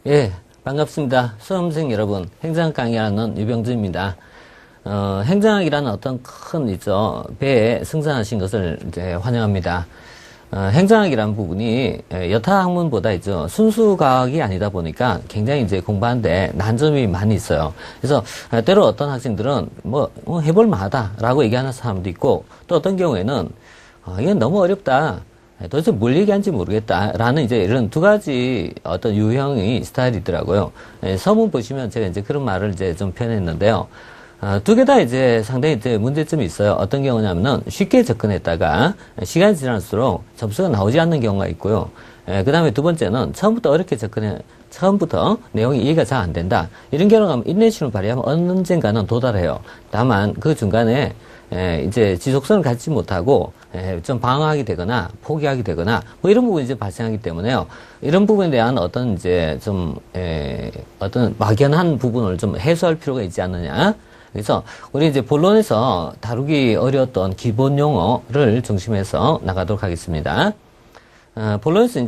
예, 반갑습니다. 수험생 여러분, 행정학 강의하는 유병준입니다. 행정학이라는 어떤 큰 배에 승선하신 것을 이제 환영합니다. 행정학이라는 부분이 여타 학문보다 순수 과학이 아니다 보니까 굉장히 이제 공부하는데 난점이 많이 있어요. 그래서 때로 어떤 학생들은 해볼 만하다라고 얘기하는 사람도 있고, 또 어떤 경우에는 이건 너무 어렵다. 도대체 뭘 얘기하는지 모르겠다라는 이런 두 가지 어떤 유형의 스타일이 있더라고요. 서문 보시면 제가 이제 그런 말을 좀 표현했는데요. 두 개 다 상당히 문제점이 있어요. 어떤 경우냐면은 쉽게 접근했다가 시간이 지날수록 점수가 나오지 않는 경우가 있고요. 그 다음에 두 번째는 처음부터 내용이 이해가 잘 안 된다. 이런 경우가 하면 인내심을 발휘하면 언젠가는 도달해요. 다만 그 중간에 지속성을 갖지 못하고 좀 방황하게 되거나 포기하게 되거나 이런 부분이 발생하기 때문에요. 이런 부분에 대한 어떤 어떤 막연한 부분을 좀 해소할 필요가 있지 않느냐. 그래서 우리 본론에서 다루기 어려웠던 기본 용어를 중심해서 나가도록 하겠습니다. 본론에서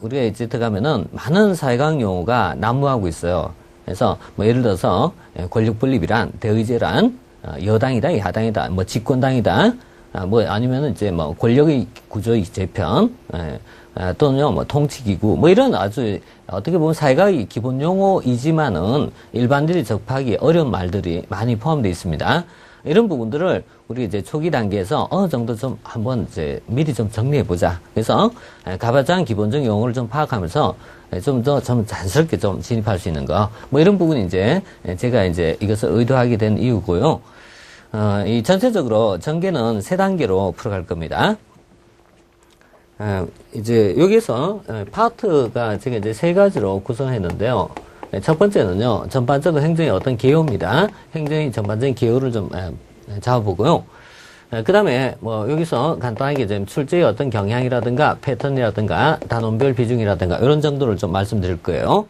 우리가 들어가면은 많은 사회과학 용어가 난무하고 있어요. 그래서 예를 들어서 권력 분립이란, 대의제란, 여당이다, 야당이다, 집권당이다, 아니면은 권력의 구조의 재편, 또는요, 통치기구, 이런 아주, 어떻게 보면 사회과학의 기본 용어이지만은 일반들이 접하기 어려운 말들이 많이 포함되어 있습니다. 이런 부분들을 우리 초기 단계에서 어느 정도 한번 미리 정리해보자. 그래서 가장 기본적인 용어를 파악하면서 좀 자연스럽게 진입할 수 있는 거. 이런 부분이 제가 이것을 의도하게 된 이유고요. 이 전체적으로 전개는 3단계로 풀어갈 겁니다. 여기서 파트가 제가 3가지로 구성했는데요. 첫 번째는요, 전반적으로 행정의 어떤 개요입니다. 행정의 전반적인 개요를 잡아보고요. 그 다음에 여기서 간단하게 출제의 어떤 경향이라든가 패턴이라든가 단원별 비중이라든가 이런 정도를 말씀드릴 거예요.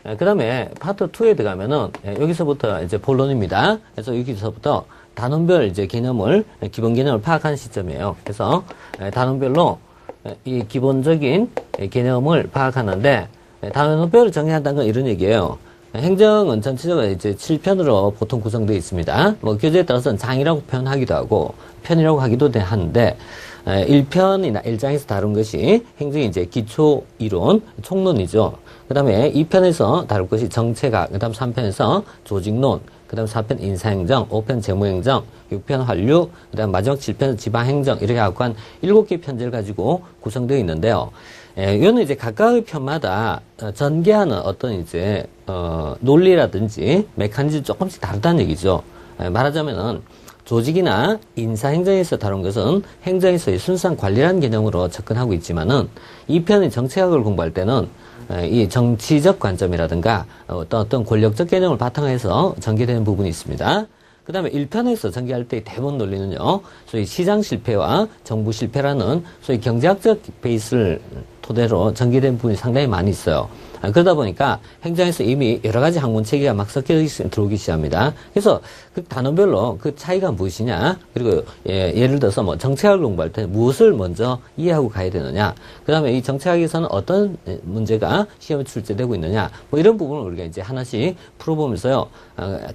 그 다음에 파트 2에 들어가면은 여기서부터 본론입니다. 그래서 여기서부터 단원별 개념을, 기본 개념을 파악하는 시점이에요. 그래서 단원별로 이 기본적인 개념을 파악하는데, 단원별을 정의한다는 건 이런 얘기예요. 행정은 전체적으로 7편으로 보통 구성되어 있습니다. 교재에 따라서는 장이라고 표현하기도 하고, 편이라고 하기도 하는데, 1편이나 1장에서 다룬 것이 행정의 기초 이론, 총론이죠. 그 다음에 2편에서 다룰 것이 정책학, 그 다음 3편에서 조직론, 그 다음 4편 인사행정, 5편 재무행정, 6편 환류, 그 다음 마지막 7편 지방행정, 이렇게 갖고 한 7개 편제를 가지고 구성되어 있는데요. 이거는 각각의 편마다 전개하는 어떤 논리라든지 메커니즘이 조금씩 다르다는 얘기죠. 말하자면은 조직이나 인사행정에서 다룬 것은 행정에서의 순수한 관리라는 개념으로 접근하고 있지만은 이 편의 정책학을 공부할 때는 이 정치적 관점이라든가 어떤 권력적 개념을 바탕으로 해서 전개되는 부분이 있습니다. 그 다음에 1편에서 전개할 때의 대본 논리는요, 소위 시장 실패와 정부 실패라는 소위 경제학적 베이스를 토대로 전개된 부분이 상당히 많이 있어요. 그러다 보니까 행정에서 이미 여러 가지 학문 체계가 막 섞여 들어오기 시작합니다. 그래서 그 단원별로 그 차이가 무엇이냐, 그리고 예를 들어서 정책학을 공부할 때 무엇을 먼저 이해하고 가야 되느냐, 그 다음에 이 정책학에서는 어떤 문제가 시험에 출제되고 있느냐, 이런 부분을 우리가 하나씩 풀어보면서요,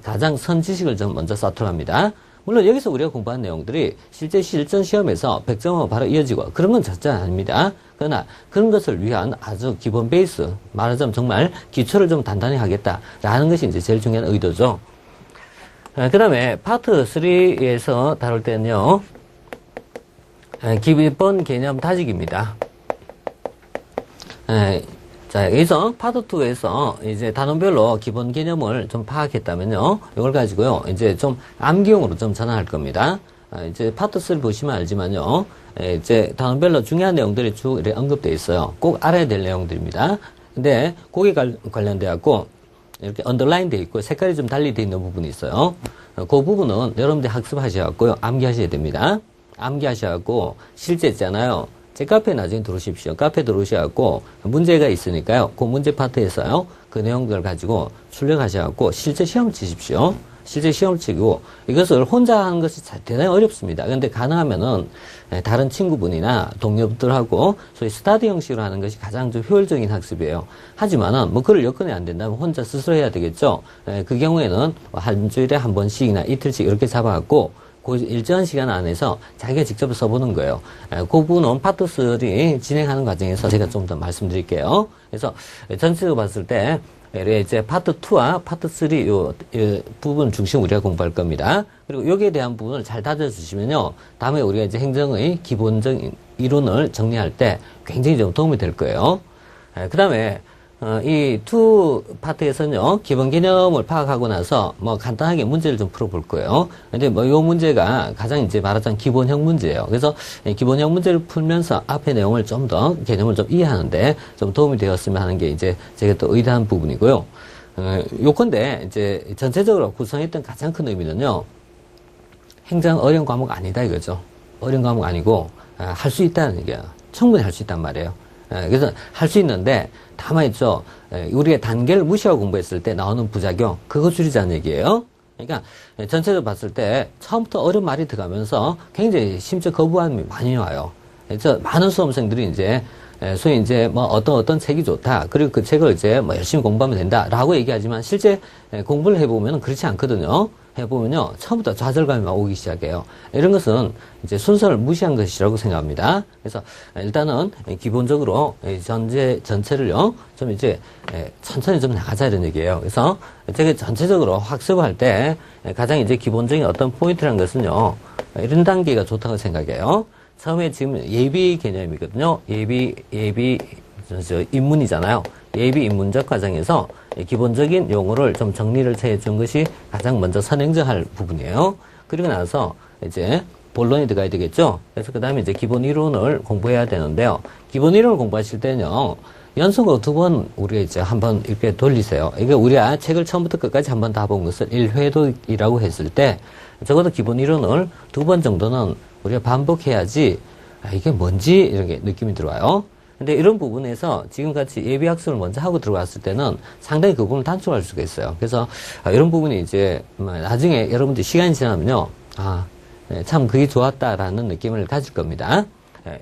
가장 선지식을 먼저 쌓도록 합니다. 물론 여기서 우리가 공부한 내용들이 실제 실전 시험에서 100점으로 바로 이어지고 그런 건 절대 아닙니다. 그러나 그런 것을 위한 아주 기본 베이스, 말하자면 정말 기초를 단단히 하겠다라는 것이 제일 중요한 의도죠. 그 다음에 파트 3에서 다룰 때는요, 기본 개념 다지기입니다. 자, 여기서 파트 2에서 단원별로 기본 개념을 파악했다면요, 이걸 가지고요, 암기용으로 전환할 겁니다. 파트 3 보시면 알지만요, 단원별로 중요한 내용들이 쭉 이렇게 언급되어 있어요. 꼭 알아야 될 내용들입니다. 근데 거기에 관련돼 갖고 이렇게 언더라인 되어 있고 색깔이 달리 되어 있는 부분이 있어요. 그 부분은 여러분들이 학습하셔갖고요, 암기하셔야 됩니다. 암기하셔갖고 실제 있잖아요. 제 카페에 나중에 들어오십시오. 카페 들어오셔갖고 문제가 있으니까요, 그 문제 파트에서요, 그 내용들을 가지고 출력하셔갖고 실제 시험 치십시오. 실제 시험을 치고 이것을 혼자 하는 것이 대단히 어렵습니다. 그런데 가능하면은 다른 친구분이나 동료들하고 소위 스터디 형식으로 하는 것이 가장 좀 효율적인 학습이에요. 하지만은 뭐 그걸 여건이 안 된다면 혼자 스스로 해야 되겠죠. 그 경우에는 한 주일에 한 번씩이나 이틀씩 이렇게 잡아갖고 그 일정한 시간 안에서 자기가 직접 써보는 거예요. 그 부분은 파트 3 진행하는 과정에서 제가 좀 더 말씀드릴게요. 그래서 전체적으로 봤을 때 이제 파트 2와 파트 3 요 부분 중심 우리가 공부할 겁니다. 그리고 여기에 대한 부분을 잘 다져주시면요. 다음에 우리가 이제 행정의 기본적인 이론을 정리할 때 굉장히 좀 도움이 될 거예요. 그 다음에 이 2 파트에서는요, 기본 개념을 파악하고 나서, 뭐, 간단하게 문제를 좀 풀어볼 거예요. 근데 뭐, 요 문제가 가장 이제 말하자면 기본형 문제예요. 그래서 기본형 문제를 풀면서 앞의 내용을 좀 더, 개념을 좀 이해하는데 좀 도움이 되었으면 하는 게 이제 제가 또 의도한 부분이고요. 요건데, 이제 전체적으로 구성했던 가장 큰 의미는요, 행정 어려운 과목 아니다 이거죠. 어려운 과목 아니고, 할 수 있다는 얘기야. 충분히 할 수 있단 말이에요. 그래서 할 수 있는데 다만 있죠. 우리가 단계를 무시하고 공부했을 때 나오는 부작용 그거 줄이자는 얘기예요. 그러니까 전체적으로 봤을 때 처음부터 어려운 말이 들어가면서 굉장히 심적 거부감이 많이 와요. 그래서 많은 수험생들이 이제 소위 이제 뭐 어떤 책이 좋다. 그리고 그 책을 이제 뭐 열심히 공부하면 된다라고 얘기하지만 실제 공부를 해보면 그렇지 않거든요. 해보면요, 처음부터 좌절감이 막 오기 시작해요. 이런 것은 이제 순서를 무시한 것이라고 생각합니다. 그래서 일단은 기본적으로 전체를요, 좀 이제 천천히 좀 나가자 이런 얘기예요. 그래서 제가 전체적으로 학습할 때 가장 이제 기본적인 어떤 포인트라는 것은요, 이런 단계가 좋다고 생각해요. 처음에 지금 예비 개념이거든요. 예비 입문이잖아요. 예비 입문적 과정에서 기본적인 용어를 좀 정리를 해준 것이 가장 먼저 선행정할 부분이에요. 그리고 나서 이제 본론이 들어가야 되겠죠. 그래서 그 다음에 이제 기본 이론을 공부해야 되는데요. 기본 이론을 공부하실 때는요, 연속으로 2번 우리가 이제 한번 이렇게 돌리세요. 이게 우리가 책을 처음부터 끝까지 한번 다 본 것을 1회독이라고 했을 때 적어도 기본 이론을 2번 정도는 우리가 반복해야지 이게 뭔지 이런 게 느낌이 들어와요. 근데 이런 부분에서 지금같이 예비학습을 먼저 하고 들어갔을 때는 상당히 그 부분을 단축할 수가 있어요. 그래서 이런 부분이 이제 나중에 여러분들이 시간이 지나면요, 참 그게 좋았다라는 느낌을 가질 겁니다.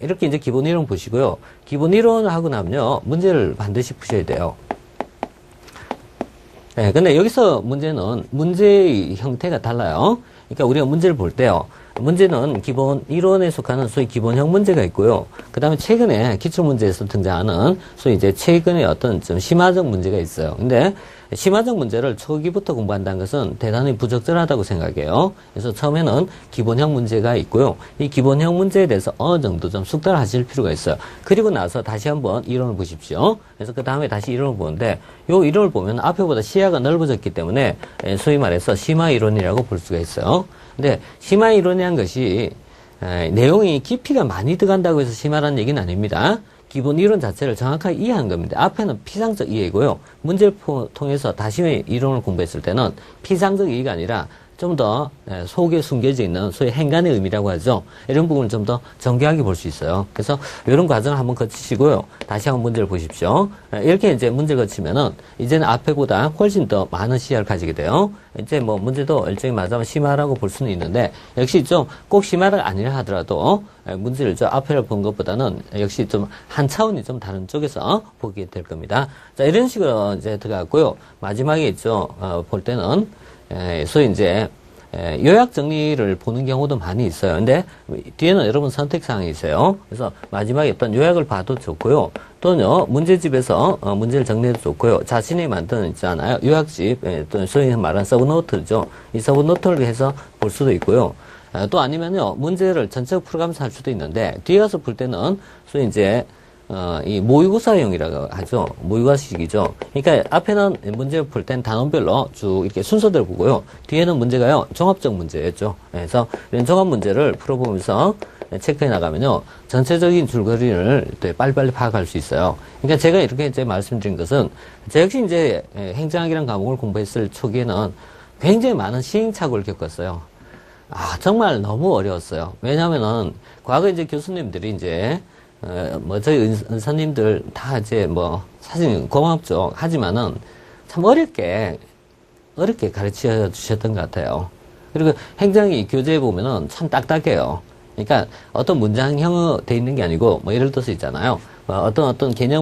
이렇게 이제 기본 이론 보시고요. 기본 이론을 하고 나면요, 문제를 반드시 푸셔야 돼요. 근데 여기서 문제는 문제의 형태가 달라요. 그러니까 우리가 문제를 볼 때요, 문제는 기본 이론에 속하는 소위 기본형 문제가 있고요. 그 다음에 최근에 기출문제에서 등장하는 소위 이제 최근에 어떤 좀 심화적 문제가 있어요. 근데 심화적 문제를 초기부터 공부한다는 것은 대단히 부적절하다고 생각해요. 그래서 처음에는 기본형 문제가 있고요. 이 기본형 문제에 대해서 어느 정도 좀 숙달하실 필요가 있어요. 그리고 나서 다시 한번 이론을 보십시오. 그래서 그 다음에 다시 이론을 보는데 요 이론을 보면 앞에보다 시야가 넓어졌기 때문에 소위 말해서 심화 이론이라고 볼 수가 있어요. 근데 심화 이론이라는 것이 내용이 깊이가 많이 들어간다고 해서 심화라는 얘기는 아닙니다. 기본 이론 자체를 정확하게 이해하는 겁니다. 앞에는 피상적 이해고요. 문제를 통해서 다시 이론을 공부했을 때는 피상적 이해가 아니라 좀 더 속에 숨겨져 있는 소위 행간의 의미라고 하죠. 이런 부분을 좀 더 정교하게 볼 수 있어요. 그래서 이런 과정을 한번 거치시고요. 다시 한번 문제를 보십시오. 이렇게 이제 문제를 거치면은 이제는 앞에보다 훨씬 더 많은 시야를 가지게 돼요. 이제 뭐 문제도 일종의 말하자면 심화라고 볼 수는 있는데 역시 좀 꼭 심화가 아니라 하더라도 문제를 저 앞에를 본 것보다는 역시 좀 한 차원이 좀 다른 쪽에서 보게 될 겁니다. 자, 이런 식으로 이제 들어갔고요. 마지막에 있죠. 볼 때는 소위 이제 요약 정리를 보는 경우도 많이 있어요. 근데 뒤에는 여러분 선택사항이 있어요. 그래서 마지막에 어떤 요약을 봐도 좋고요. 또는요, 문제집에서 문제를 정리해도 좋고요. 자신이 만든 있잖아요. 요약집, 또 소위 말하는 서브노트죠. 이 서브노트를 해서 볼 수도 있고요. 또 아니면요, 문제를 전체적으로 풀어가면서 할 수도 있는데 뒤에 가서 볼 때는 소위 이제 이 모의고사형이라고 하죠. 모의고사식이죠. 그러니까 앞에는 문제를 풀 땐 단원별로 쭉 이렇게 순서대로 보고요. 뒤에는 문제가요, 종합적 문제였죠. 그래서 이런 종합 문제를 풀어보면서 체크해 나가면요, 전체적인 줄거리를 빨리빨리 파악할 수 있어요. 그러니까 제가 이렇게 이제 말씀드린 것은, 제 역시 이제 행정학이라는 과목을 공부했을 초기에는 굉장히 많은 시행착오를 겪었어요. 정말 너무 어려웠어요. 왜냐면은, 과거 이제 교수님들이 이제, 저희 은사님들 다 이제 사실 고맙죠. 하지만은 참 어렵게 어렵게 가르쳐 주셨던 것 같아요. 그리고 행정이 교재에 보면은 참 딱딱해요. 그러니까 어떤 문장형으로 돼 있는 게 아니고 뭐 예를 들어서 있잖아요. 어떤 개념